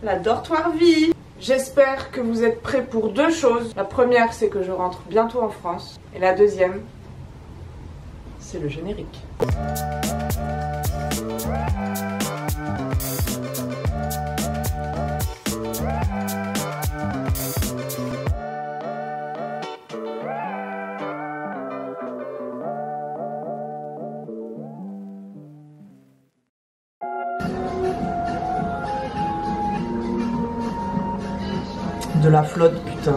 la dortoir vie. J'espère que vous êtes prêts pour deux choses. La première, c'est que je rentre bientôt en France. Et la deuxième, c'est le générique. De la flotte, putain.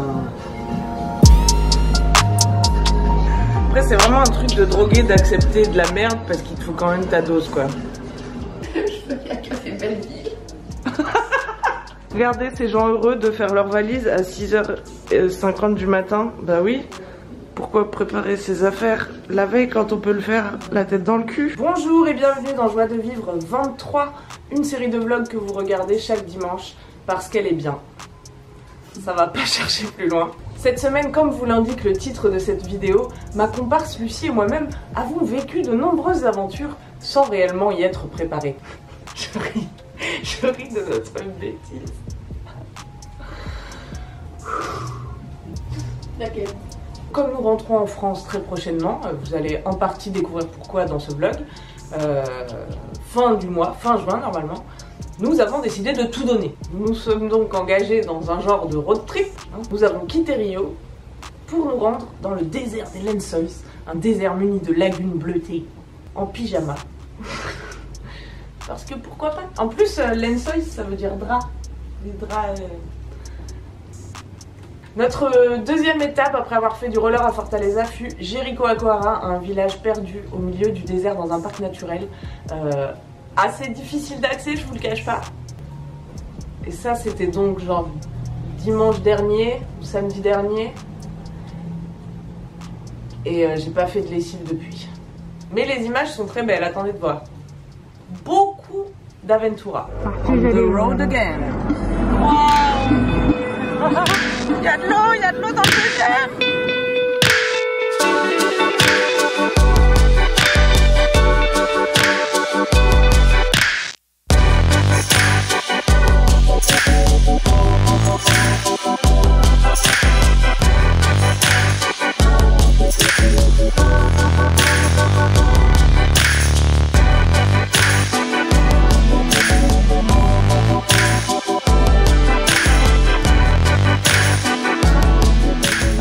Après, c'est vraiment un truc de drogué d'accepter de la merde parce qu'il te faut quand même ta dose, quoi. Je veux bien café Belleville. Regardez ces gens heureux de faire leur valise à 6h50 du matin. Bah oui. Pourquoi préparer ses affaires la veille quand on peut le faire la tête dans le cul? Bonjour et bienvenue dans Joie de Vivre 23, une série de vlogs que vous regardez chaque dimanche parce qu'elle est bien. Ça va pas chercher plus loin. Cette semaine, comme vous l'indique le titre de cette vidéo, ma comparse Lucie et moi-même avons vécu de nombreuses aventures sans réellement y être préparés. Je ris de notre bêtise. Laquelle? Comme nous rentrons en France très prochainement, vous allez en partie découvrir pourquoi dans ce vlog, fin du mois, fin juin normalement, nous avons décidé de tout donner. Nous sommes donc engagés dans un genre de road trip. Nous avons quitté Rio pour nous rendre dans le désert des Lençóis, un désert muni de lagunes bleutées, en pyjama. Parce que pourquoi pas? En plus, Lençóis, ça veut dire drap. Des draps... Notre deuxième étape, après avoir fait du roller à Fortaleza, fut Jericoacoara, un village perdu au milieu du désert dans un parc naturel. Assez difficile d'accès, je vous le cache pas. Et ça, c'était donc genre dimanche dernier ou samedi dernier. Et j'ai pas fait de lessive depuis. Mais les images sont très belles, attendez de voir. Beaucoup d'aventura. On the road again. Wow. Il y a de l'eau dans le désert.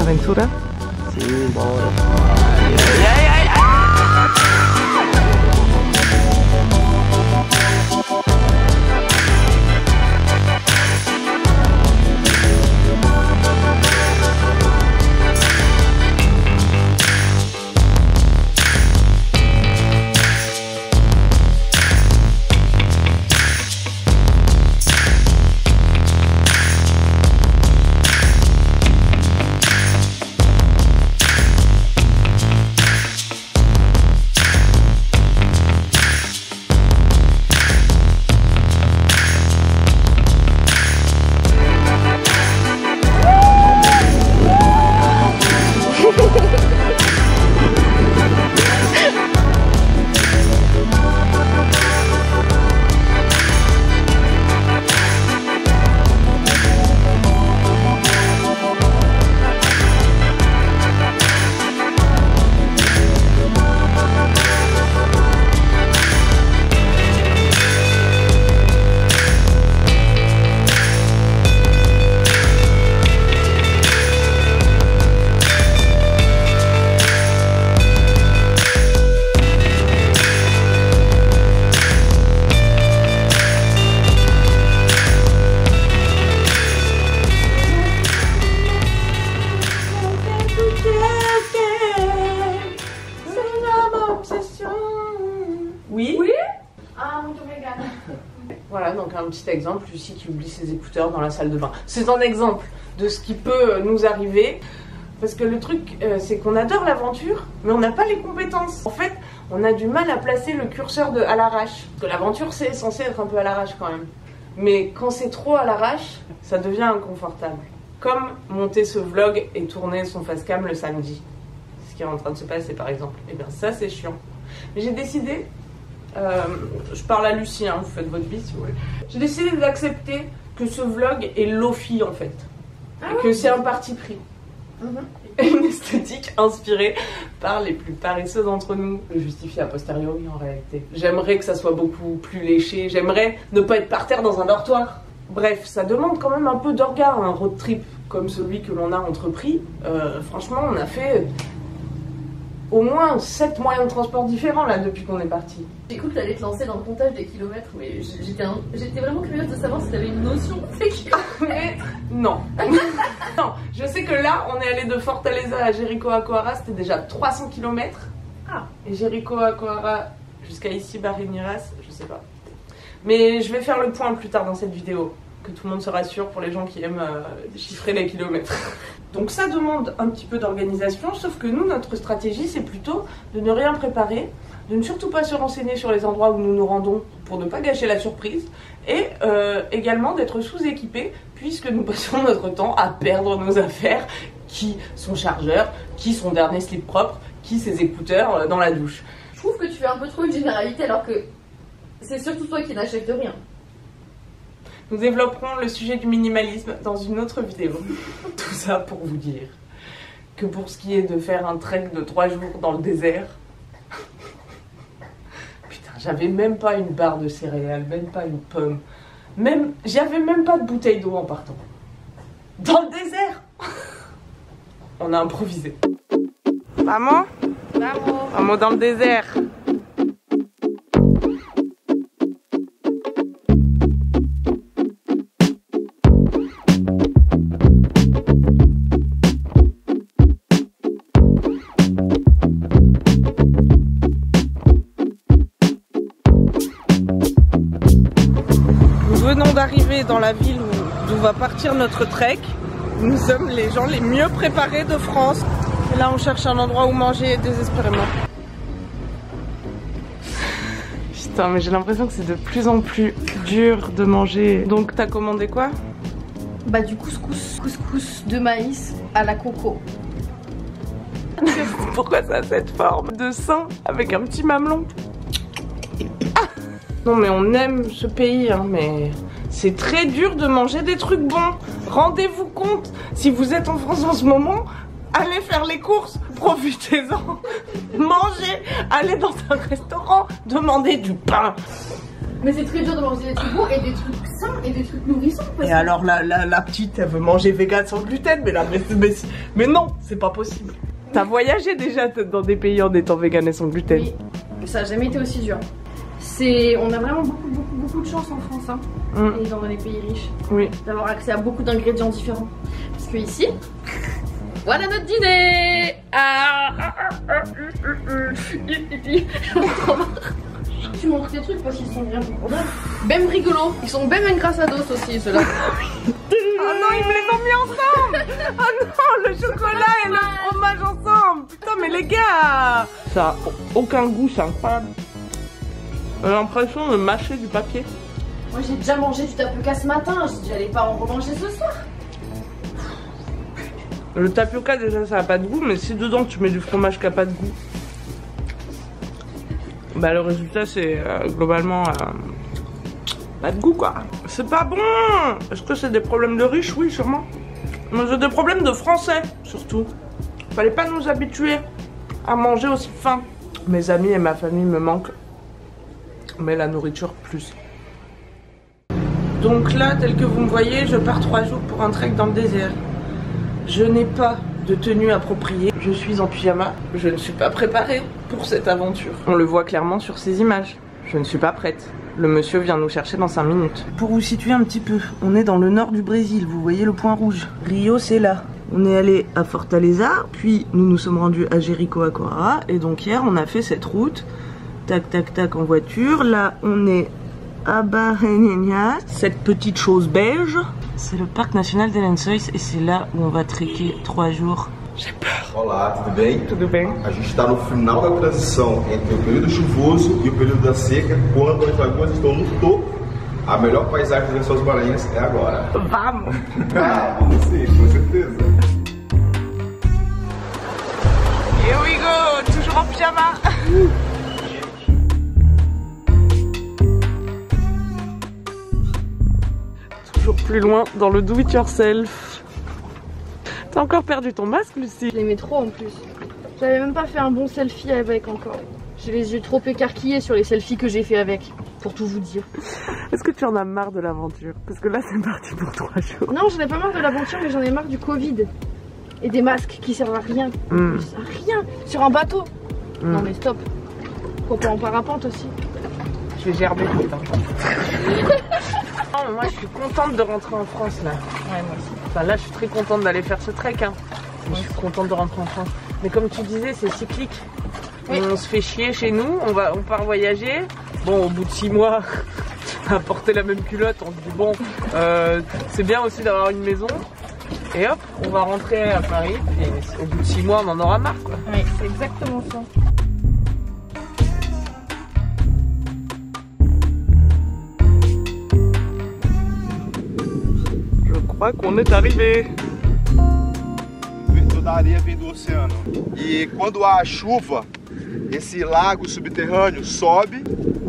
Aventura? Sim, bora. Voilà, donc un petit exemple, Lucie qui oublie ses écouteurs dans la salle de bain. C'est un exemple de ce qui peut nous arriver. Parce que le truc, c'est qu'on adore l'aventure, mais on n'a pas les compétences. En fait, on a du mal à placer le curseur de à l'arrache. Parce que l'aventure, c'est censé être un peu à l'arrache quand même. Mais quand c'est trop à l'arrache, ça devient inconfortable. Comme monter ce vlog et tourner son facecam le samedi. Ce qui est en train de se passer par exemple. Et bien ça, c'est chiant. Mais j'ai décidé... je parle à Lucie, hein, vous faites votre vie si vous voulez. J'ai décidé d'accepter que ce vlog est lofi en fait. Et que c'est un parti pris. Une esthétique inspirée par les plus paresseux d'entre nous. Le justifier a posteriori en réalité. J'aimerais que ça soit beaucoup plus léché. J'aimerais ne pas être par terre dans un dortoir. Bref, ça demande quand même un peu d'orgas, un road trip comme celui que l'on a entrepris. Franchement, on a fait au moins 7 moyens de transport différents là depuis qu'on est parti. J'ai cru que t'allais te lancer dans le comptage des kilomètres, mais j'étais vraiment curieuse de savoir si t'avais une notion des kilomètres. Non. Non, je sais que là, on est allé de Fortaleza à Jericoacoara, c'était déjà 300 km. Ah. Et Jericoacoara jusqu'à ici, Barreiras, je sais pas. Mais je vais faire le point plus tard dans cette vidéo, que tout le monde se rassure pour les gens qui aiment chiffrer les kilomètres. Donc ça demande un petit peu d'organisation, sauf que nous, notre stratégie, c'est plutôt de ne rien préparer, de ne surtout pas se renseigner sur les endroits où nous nous rendons pour ne pas gâcher la surprise, et également d'être sous-équipés, puisque nous passons notre temps à perdre nos affaires, qui son chargeur, qui son dernier slip propre, qui ses écouteurs dans la douche. Je trouve que tu fais un peu trop une généralité alors que c'est surtout toi qui n'achètes rien. Nous développerons le sujet du minimalisme dans une autre vidéo. Tout ça pour vous dire que pour ce qui est de faire un trek de 3 jours dans le désert, putain, j'avais même pas une barre de céréales, même pas une pomme, j'avais même pas de bouteille d'eau en partant. Dans le désert. On a improvisé. Maman, maman dans le désert. D'arriver dans la ville d'où va partir notre trek. Nous sommes les gens les mieux préparés de France. Et là on cherche un endroit où manger désespérément. Putain, mais j'ai l'impression que c'est de plus en plus dur de manger. Donc t'as commandé quoi? Bah du couscous de maïs à la coco. Pourquoi ça a cette forme de sein avec un petit mamelon? Ah, non mais on aime ce pays hein, mais c'est très dur de manger des trucs bons. Rendez-vous compte, si vous êtes en France en ce moment, allez faire les courses, profitez-en, mangez, allez dans un restaurant, demandez du pain. Mais c'est très dur de manger des trucs bons et des trucs sains et des trucs nourrissants. Et alors la petite, elle veut manger vegan sans gluten, mais là, mais non, c'est pas possible. T'as voyagé déjà dans des pays en étant vegan et sans gluten? Oui, ça n'a jamais été aussi dur. On a vraiment beaucoup de chance en France hein, et dans les pays riches d'avoir accès à beaucoup d'ingrédients différents. Parce que ici, voilà notre dîner. Tu montres tes trucs parce qu'ils sont bien même rigolos. Ils sont même engrasados aussi ceux-là. Oh non, ils me les ont mis ensemble. Oh non, le chocolat et le fromage ensemble. Putain, mais les gars, ça a aucun goût, c'est incroyable. J'ai l'impression de mâcher du papier. Moi j'ai déjà mangé du tapioca ce matin, j'allais pas en remanger ce soir. Le tapioca déjà ça a pas de goût, mais si dedans tu mets du fromage qui a pas de goût, bah le résultat c'est globalement pas de goût quoi. C'est pas bon. Est-ce que c'est des problèmes de riches? Oui sûrement. Mais c'est des problèmes de français surtout. Fallait pas nous habituer à manger aussi faim. Mes amis et ma famille me manquent. Mais la nourriture plus. Donc là, tel que vous me voyez, je pars 3 jours pour un trek dans le désert. Je n'ai pas de tenue appropriée. Je suis en pyjama. Je ne suis pas préparée pour cette aventure. On le voit clairement sur ces images. Je ne suis pas prête. Le monsieur vient nous chercher dans 5 minutes. Pour vous situer un petit peu, on est dans le nord du Brésil. Vous voyez le point rouge. Rio, c'est là. On est allé à Fortaleza, puis nous nous sommes rendus à Jericoacoara. Et donc hier, on a fait cette route. Tac, tac, tac en voiture. Là, on est à Barreiras. Cette petite chose beige, c'est le parc national de Lençóis et c'est là où on va trekker 3 jours. J'ai peur. Olá, tudo bem? Tudo bem. A gente está no final da transição entre o período chuvoso e o período da seca, quando as lagoas estão no topo. A melhor paisagem dos Lençóis Maranhenses é agora. Vamos! Vamos sim, com certeza. Here we go, toujours en pyjama. Toujours plus loin dans le do it yourself. T'as encore perdu ton masque, Lucie? Je l'aimais trop en plus. J'avais même pas fait un bon selfie avec encore. J'ai les yeux trop écarquillés sur les selfies que j'ai fait avec, pour tout vous dire. Est-ce que tu en as marre de l'aventure? Parce que là c'est parti pour 3 jours. Non, j'en ai pas marre de l'aventure, mais j'en ai marre du Covid. Et des masques qui servent à rien. À rien. Sur un bateau. Non mais stop. Faut pas en parapente aussi. Je vais gerber putain. Non, moi je suis contente de rentrer en France là. Ouais, moi aussi. Enfin là je suis très contente d'aller faire ce trek hein. Je suis contente de rentrer en France. Mais comme tu disais, c'est cyclique. Oui. On se fait chier chez nous, on part voyager. Bon, au bout de 6 mois, à porter la même culotte, on se dit bon, c'est bien aussi d'avoir une maison. Et hop, on va rentrer à Paris. Et au bout de 6 mois, on en aura marre quoi. Oui, c'est exactement ça. Je crois qu'on est arrivé. Toda a areia vem do oceano. E quando há chuva, esse lago subterrâneo sobe,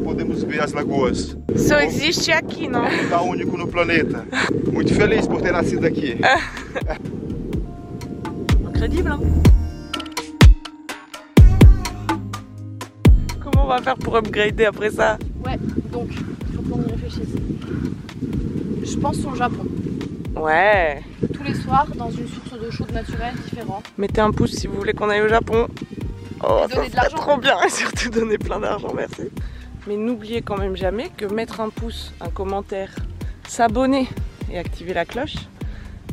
podemos ver as lagoas. Só existe aqui, não? Lugar único no planeta. Muito feliz por ter nascido aqui. Incroyable, hein? Comment on va faire pour upgrader après ça? Ouais, donc, il faut qu'on y réfléchisse. Je pense au Japon. Ouais. Tous les soirs, dans une source d'eau chaude naturelle différente. Mettez un pouce si vous voulez qu'on aille au Japon. Oh, et donner de l'argent. Trop bien, et surtout donner plein d'argent, merci. Mais n'oubliez quand même jamais que mettre un pouce, un commentaire, s'abonner et activer la cloche,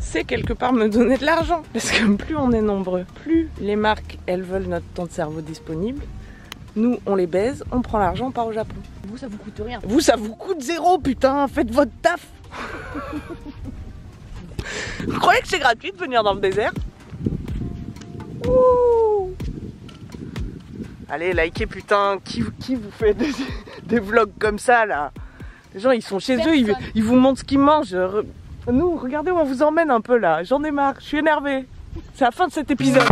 c'est quelque part me donner de l'argent. Parce que plus on est nombreux, plus les marques, elles veulent notre temps de cerveau disponible. Nous, on les baise, on prend l'argent, on part au Japon. Vous, ça vous coûte rien. Vous, ça vous coûte 0, putain, faites votre taf. Vous croyez que c'est gratuit de venir dans le désert? Ouh. Allez, likez, putain, qui vous fait des vlogs comme ça, là? Les gens, ils sont chez eux, ils vous montrent ce qu'ils mangent. Nous, regardez où on vous emmène un peu, là. J'en ai marre, je suis énervée. C'est la fin de cet épisode.